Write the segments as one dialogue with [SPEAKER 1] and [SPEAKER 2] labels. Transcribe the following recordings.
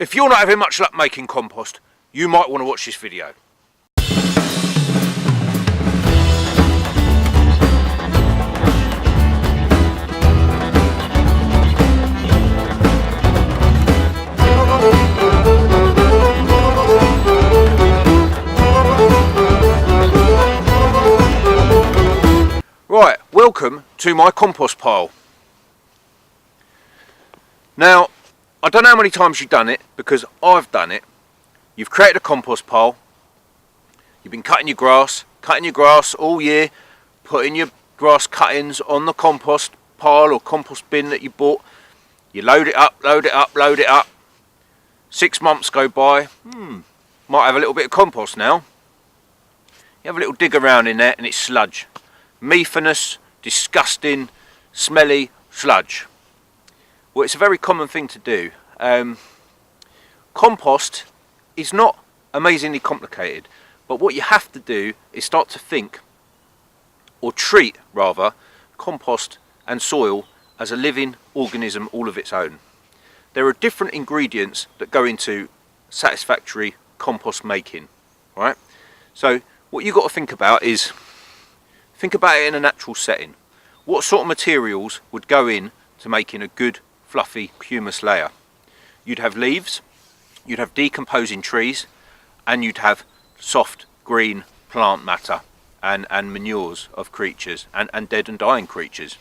[SPEAKER 1] If you're not having much luck making compost, you might want to watch this video. Right, welcome to my compost pile. Now, I don't know how many times you've done it, because I've done it. You've created a compost pile, you've been cutting your grass all year, putting your grass cuttings on the compost pile or compost bin that you bought. You load it up. 6 months go by, might have a little bit of compost now. You have a little dig around in there and it's sludge. Methanous, disgusting, smelly sludge. Well, it's a very common thing to do. Compost is not amazingly complicated, but what you have to do is start to think, or treat rather, compost and soil as a living organism all of its own. There are different ingredients that go into satisfactory compost making, right? So what you've got to think about is, think about it in a natural setting. What sort of materials would go in to making a good fluffy humus layer? You'd have leaves, you'd have decomposing trees, and you'd have soft green plant matter and manures of creatures and dead and dying creatures.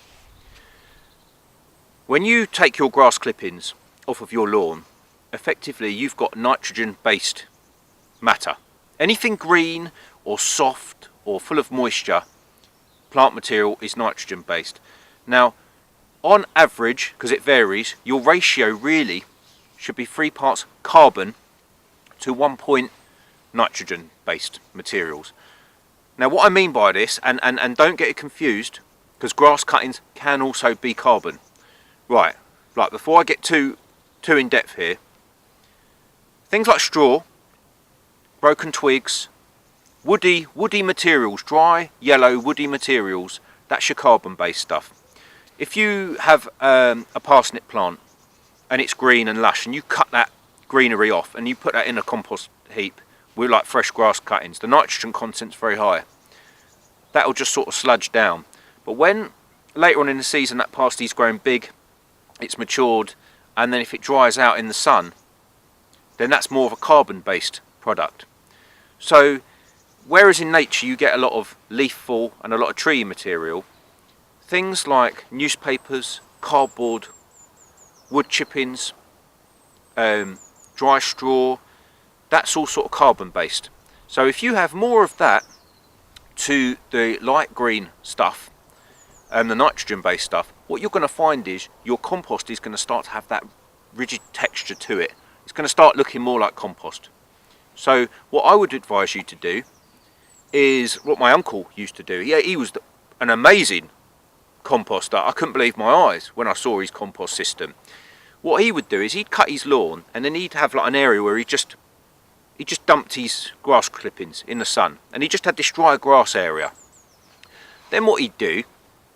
[SPEAKER 1] When you take your grass clippings off of your lawn, effectively you've got nitrogen based matter. Anything green or soft or full of moisture, plant material, is nitrogen based. Now, on average, because it varies, your ratio really should be 3 parts carbon to 1 point nitrogen based materials. Now what I mean by this, and don't get it confused, because grass cuttings can also be carbon. Right, like before I get too in depth here, things like straw, broken twigs, woody materials, dry yellow woody materials, that's your carbon based stuff. If you have a parsnip plant and it's green and lush and you cut that greenery off and you put that in a compost heap with like fresh grass cuttings, the nitrogen content's very high. That'll just sort of sludge down. But when later on in the season that parsley's grown big, it's matured, and then if it dries out in the sun, then that's more of a carbon based product. So whereas in nature you get a lot of leaf fall and a lot of tree material, things like newspapers, cardboard, wood chippings, dry straw, that's all sort of carbon based. So if you have more of that to the light green stuff, the nitrogen based stuff, what you're going to find is your compost is going to start to have that rigid texture to it. It's going to start looking more like compost. So what I would advise you to do is what my uncle used to do. Yeah, he was an amazing composter. I couldn't believe my eyes when I saw his compost system. What he would do is he'd cut his lawn and then he'd have like an area where he just dumped his grass clippings in the sun, and he just had this dry grass area. Then what he'd do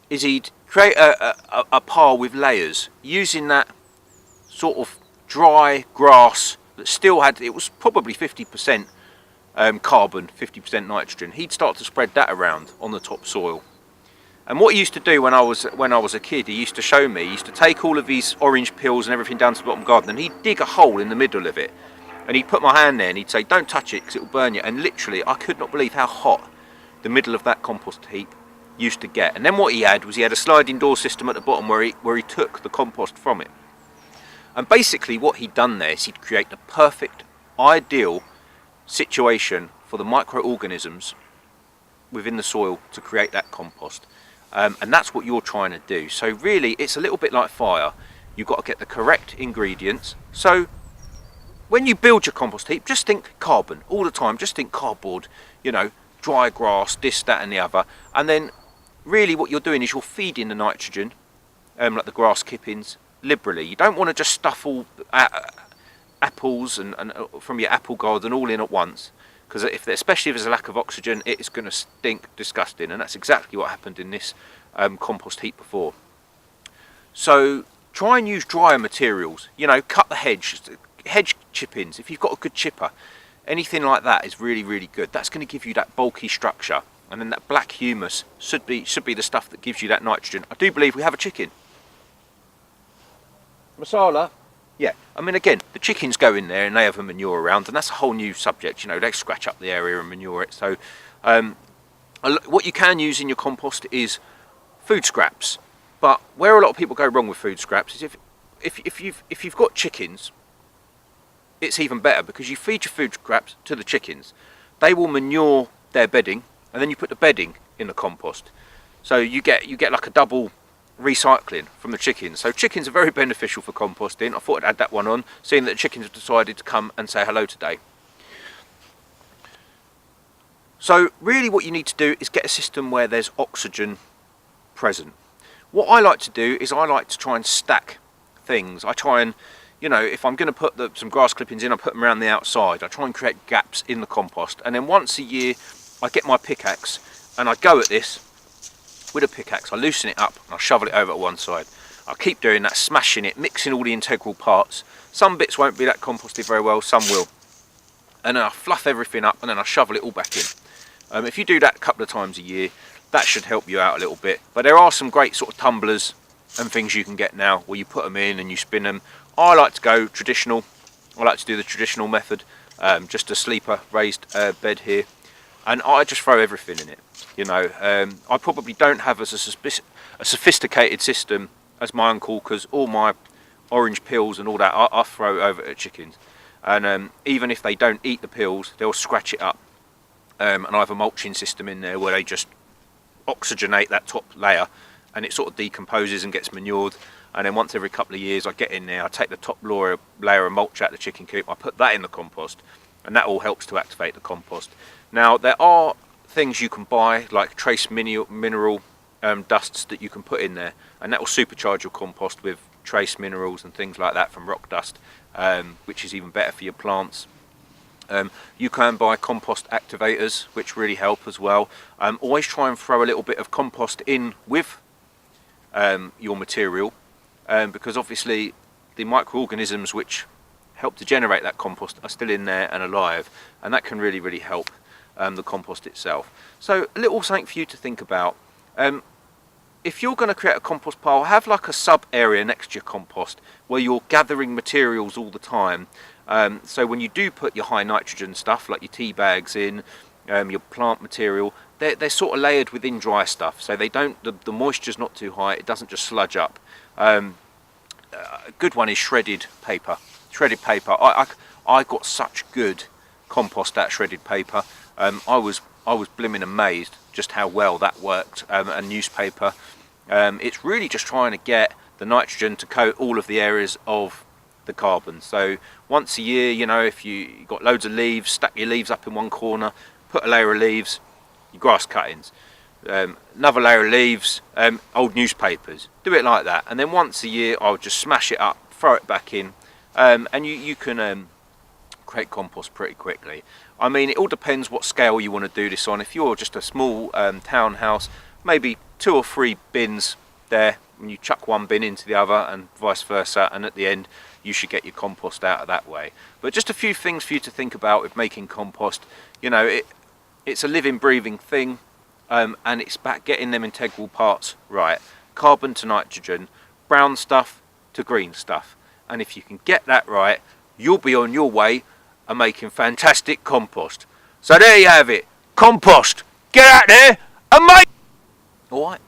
[SPEAKER 1] is he'd create a pile with layers using that sort of dry grass that still had, it was probably 50% carbon, 50% nitrogen. He'd start to spread that around on the topsoil. And what he used to do when I was a kid, he used to show me, he used to take all of these orange peels and everything down to the bottom garden, and he'd dig a hole in the middle of it. And he'd put my hand there and he'd say, don't touch it because it will burn you. And literally, I could not believe how hot the middle of that compost heap used to get. And then what he had was he had a sliding door system at the bottom where he took the compost from it. And basically what he'd done there is he'd create the perfect, ideal situation for the microorganisms within the soil to create that compost. And that's what you're trying to do. So really, it's a little bit like fire. You've got to get the correct ingredients. So when you build your compost heap, just think carbon all the time. Just think cardboard, you know, dry grass, this, that and the other. And then really what you're doing is you're feeding the nitrogen, like the grass clippings, liberally. You don't want to just stuff all apples and from your apple garden all in at once, because especially if there's a lack of oxygen, it is going to stink disgusting, and that's exactly what happened in this compost heap before. So try and use drier materials, you know, cut the hedge hedge chippings, if you've got a good chipper, anything like that is really, really good. That's going to give you that bulky structure, and then that black humus should be the stuff that gives you that nitrogen. I do believe we have a chicken. Masala? Yeah, I mean, again, the chickens go in there and they have a manure around, and that's a whole new subject. You know, they scratch up the area and manure it. So what you can use in your compost is food scraps. But where a lot of people go wrong with food scraps is if you've got chickens, it's even better, because you feed your food scraps to the chickens. They will manure their bedding, and then you put the bedding in the compost. So you get like a double recycling from the chickens. So chickens are very beneficial for composting. I thought I'd add that one on, seeing that the chickens have decided to come and say hello today. So really what you need to do is get a system where there's oxygen present. What I like to do is I like to try and stack things. I try and, you know, if I'm going to put some grass clippings in, I put them around the outside. I try and create gaps in the compost, and then once a year I get my pickaxe and I go at this with a pickaxe. I loosen it up and I shovel it over to one side. I keep doing that, smashing it, mixing all the integral parts. Some bits won't be that composted very well, some will. And then I fluff everything up and then I shovel it all back in. If you do that a couple of times a year, that should help you out a little bit. But there are some great sort of tumblers and things you can get now where you put them in and you spin them. I like to go traditional. I like to do the traditional method, just a sleeper raised bed here, and I just throw everything in it. You know, I probably don't have a sophisticated system as my uncle, because all my orange peels and all that I throw over at chickens, and even if they don't eat the peels, they'll scratch it up, and I have a mulching system in there where they just oxygenate that top layer, and it sort of decomposes and gets manured. And then once every couple of years I get in there, I take the top layer of mulch out of the chicken coop, I put that in the compost, and that all helps to activate the compost. Now there are things you can buy, like trace mineral dusts that you can put in there, and that will supercharge your compost with trace minerals and things like that from rock dust, which is even better for your plants. You can buy compost activators, which really help as well. Always try and throw a little bit of compost in with your material, because obviously the microorganisms which help to generate that compost are still in there and alive, and that can really, really help the compost itself. So a little something for you to think about. If you're going to create a compost pile, have like a sub area next to your compost where you're gathering materials all the time. So when you do put your high nitrogen stuff like your tea bags in, your plant material, they're sort of layered within dry stuff, so they don't, the moisture's not too high, it doesn't just sludge up. A good one is shredded paper. Shredded paper, I got such good compost out of shredded paper. I was blimmin' amazed just how well that worked. And newspaper, it's really just trying to get the nitrogen to coat all of the areas of the carbon. So once a year, you know, if you got loads of leaves, stack your leaves up in one corner, put a layer of leaves, your grass cuttings, another layer of leaves, old newspapers, do it like that, and then once a year I'll just smash it up, throw it back in, and you can create compost pretty quickly. I mean, it all depends what scale you want to do this on. If you're just a small townhouse, maybe 2 or 3 bins there, and you chuck one bin into the other and vice versa, and at the end you should get your compost out of that way. But just a few things for you to think about with making compost. You know, it's a living, breathing thing, and it's about getting them integral parts right. Carbon to nitrogen, brown stuff to green stuff, and if you can get that right, you'll be on your way of making fantastic compost. So there you have it, compost. Get out there and make. All right.